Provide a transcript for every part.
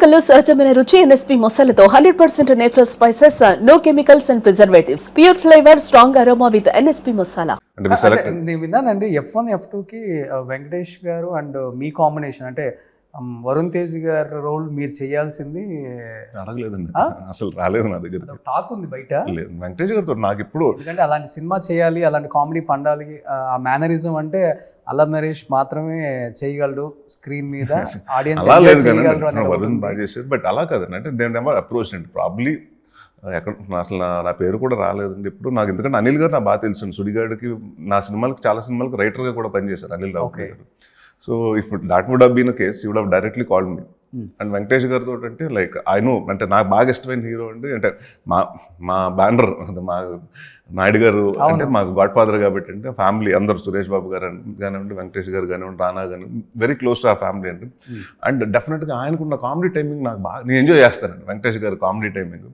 మసాలాలో సహజమైన రుచి ఎన్ఎస్పి మసాలాతో 100% natural spices, no chemicals and preservatives, pure flavour, strong aroma with NSP masala. నేను విన్నానండి F1 F2కి వెంకటేష్ గారు అండ్ మీ కాంబినేషన్ అంటే వరుణ్ తేజ్ గారి రోల్ మీరు చేయాల్సింది అడగలేదండి, అసలు రాలేదు నా దగ్గర. టాక్ ఉంది బయట. లేదు, వెంకటేష్ గారితో నాకు ఇప్పుడు ఎందుకంటే అలాంటి సినిమా చేయాలి, అలాంటి కామెడీ పండాలి, ఆ మేనరిజం అంటే అల్లరి నరేష్ మాత్రమే చేయగలడు స్క్రీన్ మీద, ఆడియన్స్ అలా లేదు చేయగలరు కానీ అనేది వరుణ్ బాగా చేశారు. బట్ అలా కాదండి, అంటే నేను నెవర్ అప్రోచ్ అండి. ప్రాబ్లీ ఎక్కడ అసలు నా పేరు కూడా రాలేదండి ఇప్పుడు నాకు. ఎందుకంటే అనిల్ గారు నాకు బాగా తెలుసు. సుడిగాడికి నా సినిమాలకి చాలా సినిమాలకి రైటర్గా కూడా పనిచేశారు Anil Rao garu. So if that would have been a case you would have directly called me. And Venkatesh గారితో అంటే లైక్ ఐ నో, అంటే నాకు బాగా ఇష్టమైన హీరో అండి. అంటే మా బ్యానర్ మా నాయుడు గారు అంటే మాకు గాడ్ ఫాదర్ కాబట్టి అంటే ఫ్యామిలీ అందరూ, సురేష్ బాబు గారు కానివ్వండి, వెంకటేష్ గారు కానివ్వండి, రానా కానివ్వండి, వెరీ క్లోజ్ టు ఆ ఫ్యామిలీ అండి. అండ్ డెఫినెట్గా ఆయనకున్న కామెడీ టైమింగ్ నాకు బాగా, నేను ఎంజాయ్ చేస్తానండి వెంకటేష్ గారు కామెడీ టైమింగ్.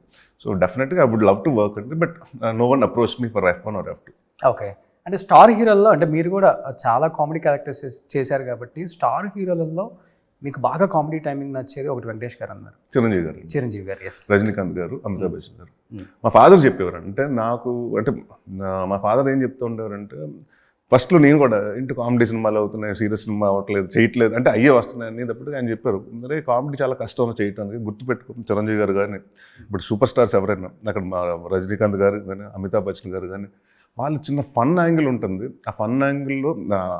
సో డెఫినెట్గా I would love to work అండి. But no one approach me for F1 or F2. Okay, అంటే స్టార్ హీరోల్లో అంటే మీరు కూడా చాలా కామెడీ క్యారెక్టర్స్ చేశారు కాబట్టి స్టార్ హీరోలలో మీకు బాగా కామెడీ టైమింగ్ నచ్చేది ఒకటి వెంకటేష్ గారు అన్నారు, చిరంజీవి గారు, ఎస్, రజనీకాంత్ గారు, అమితాబ్ బచ్చన్ గారు. మా ఫాదర్ చెప్పేవారు అంటే నాకు, అంటే మా ఫాదర్ ఏం చెప్తూ ఉండేవారంటే ఫస్ట్లో నేను కూడా ఇంటి కామెడీ సినిమాలు అవుతున్నాయి, సీరియస్ సినిమా అవ్వట్లేదు, చేయట్లేదు అంటే అయ్యే వస్తున్నాయి అనేటప్పుడు ఆయన చెప్పారు, అరే కామెడీ చాలా కష్టం చేయడానికి, గుర్తుపెట్టుకో చిరంజీవి గారు కానీ ఇప్పుడు సూపర్ స్టార్స్ ఎవరైనా అక్కడ మా రజనీకాంత్ గారు కానీ, అమితాబ్ బచ్చన్ గారు కానీ, వాళ్ళు చిన్న ఫన్ యాంగిల్ ఉంటుంది. ఆ ఫన్ యాంగిల్లో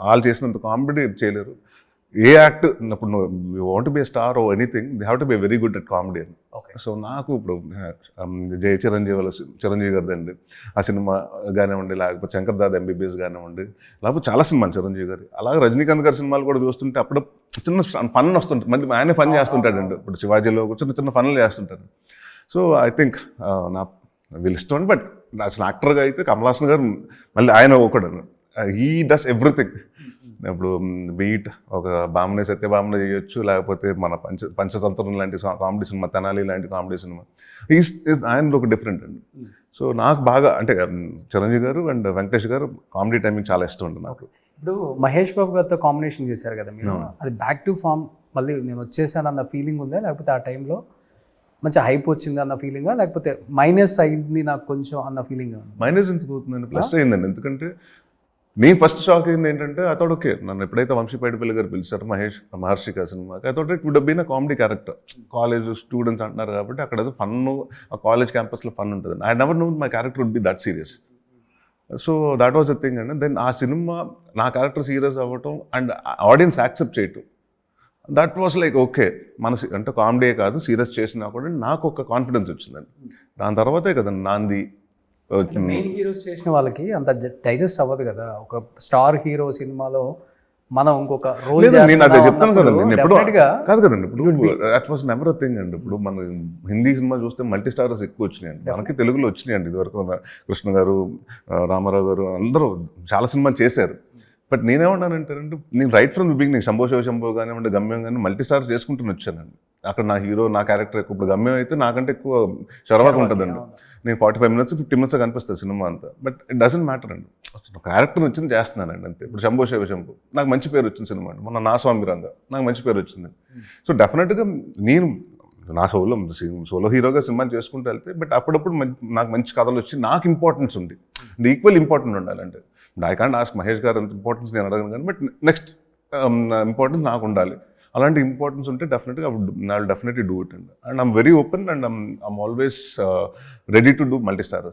వాళ్ళు చేసినంత కామెడీ చేయలేరు. ఏ యాక్ట్ ఇప్పుడు you want be a star or anything, they have to be very good at comedy అని. సో నాకు ఇప్పుడు చిరంజీవి గారిదండి ఆ సినిమా కానివ్వండి, లేకపోతే శంకర్ దాదా MBBS కానివ్వండి, లేకపోతే చాలా సినిమాలు చిరంజీవి గారి. అలాగే రజనీకాంత్ గారి సినిమాలు కూడా చూస్తుంటే అప్పుడు చిన్న ఫన్ వస్తుంటుంది, మళ్ళీ ఆయనే ఫన్ చేస్తుంటాడండి. ఇప్పుడు శివాజీలో చిన్న చిన్న ఫన్లు చేస్తుంటారు. సో ఐ థింక్ నా వీళ్ళు ఇష్టం. బట్ అసలు యాక్టర్గా అయితే కమల్ హాసన్ గారు మళ్ళీ ఆయన ఒకడు, హీ డస్ ఎవ్రీథింగ్. ఇప్పుడు బీట్ ఒక బామ్మనే సత్యభామనే చేయొచ్చు, లేకపోతే మన పంచతంత్రం లాంటి కామెడీ సినిమా, తెనాలి లాంటి కామెడీ సినిమా, ఆయన ఒక డిఫరెంట్ అండి. సో నాకు బాగా అంటే చిరంజీవి గారు అండ్ వెంకటేష్ గారు కామెడీ టైమింగ్ చాలా ఇష్టం అండి నాకు. ఇప్పుడు మహేష్ బాబు గారితో కాంబినేషన్ చేశారు కదా మీరు, అది బ్యాక్ టు ఫామ్ మళ్ళీ నేను వచ్చేసాను అన్న ఫీలింగ్ ఉందా, లేకపోతే ఆ టైంలో మంచి హైప్ వచ్చింది అన్న ఫీలింగా, లేకపోతే మైనస్ అయింది నాకు కొంచెం అన్న ఫీలింగ్? మైనస్ ఎందుకు అవుతుందండి, ప్లస్ అయిందండి. ఎందుకంటే నేను ఫస్ట్ షాక్ అయింది ఏంటంటే అతడు ఓకే నన్ను ఎప్పుడైతే వంశీ పైడిపల్లి గారు పిలిచారు మహర్షిక సినిమాకి, అతడు it would been a comedy character. College students అంటున్నారు కాబట్టి అక్కడ ఏదో ఫన్, ఆ కాలేజ్ క్యాంపస్లో ఫన్ ఉంటుంది. I never know my character would be that serious. So that was the thing అండి. దెన్ ఆ సినిమా నా క్యారెక్టర్ సీరియస్ అవ్వటం అండ్ ఆడియన్స్ యాక్సెప్ట్ చేయటం, దట్ వాస్ లైక్ ఓకే, అంటే కామెడీ కాదు సీరియస్ చేసినా కూడా నాకు ఒక కాన్ఫిడెన్స్ వచ్చిందండి. దాని తర్వాతే కదా నాంది. మెయిన్ హీరోస్ చేసిన వాళ్ళకి అంత డైజెస్ట్ అవ్వదు కదా, ఒక స్టార్ హీరో సినిమాలో మనం ఇంకొక రోల్. నేను అదే చెప్తాను కదండి, నేను ఎప్పుడు కాదు కదండి, ఇప్పుడు that was never a thing అండి. ఇప్పుడు మన హిందీ సినిమా చూస్తే మల్టీ స్టారర్స్ ఎక్కువ వచ్చినాయండి, మనకి తెలుగులో వచ్చినాయండి. ఇదివరకు కృష్ణ గారు, రామారావు గారు అందరూ చాలా సినిమాలు చేశారు. బట్ నేనేమన్నానంటే నేను right from the beginning Shambho Shiva Shambho కానివ్వండి, గమ్యం కానీ మల్టీ స్టార్స్ చేసుకుంటూనే వచ్చానండి. అక్కడ నా హీరో, నా క్యారెక్టర్ ఎక్కువ. ఇప్పుడు గమ్యం అయితే నాకంటే ఎక్కువ చొరవగా ఉంటుందండి. నేను 45 minutes 50 minutes కనిపిస్తుంది సినిమా అంతా. బట్ ఇట్ డజంట్ మ్యాటర్ అండి, క్యారెక్టర్ వచ్చింది చేస్తున్నానండి అంతే. ఇప్పుడు శంభో శివశంభో నాకు మంచి పేరు వచ్చింది సినిమా అండి. మొన్న నా స్వామి రంగ నాకు మంచి పేరు వచ్చింది. సో డెఫినెట్గా నేను నా సోలో హీరోగా సినిమాని చేసుకుంటూ వెళ్తే, బట్ అప్పుడప్పుడు నాకు మంచి కథలు వచ్చి నాకు ఇంపార్టెన్స్ ఉంది, ఈక్వల్ ఇంపార్టెంట్ ఉండాలంటే. ఐ కాంట్ ఆస్క్ మహేష్ గారు అంత ఇంపార్టెన్స్ నేను అడగను కానీ, బట్ నెక్స్ట్ ఇంపార్టెన్స్ నాకు ఉండాలి. అలాంటి ఇంపార్టెన్స్ ఉంటే డెఫినెట్గా I will definitely do it and I'm very open and I'm always ready to do multi starrers.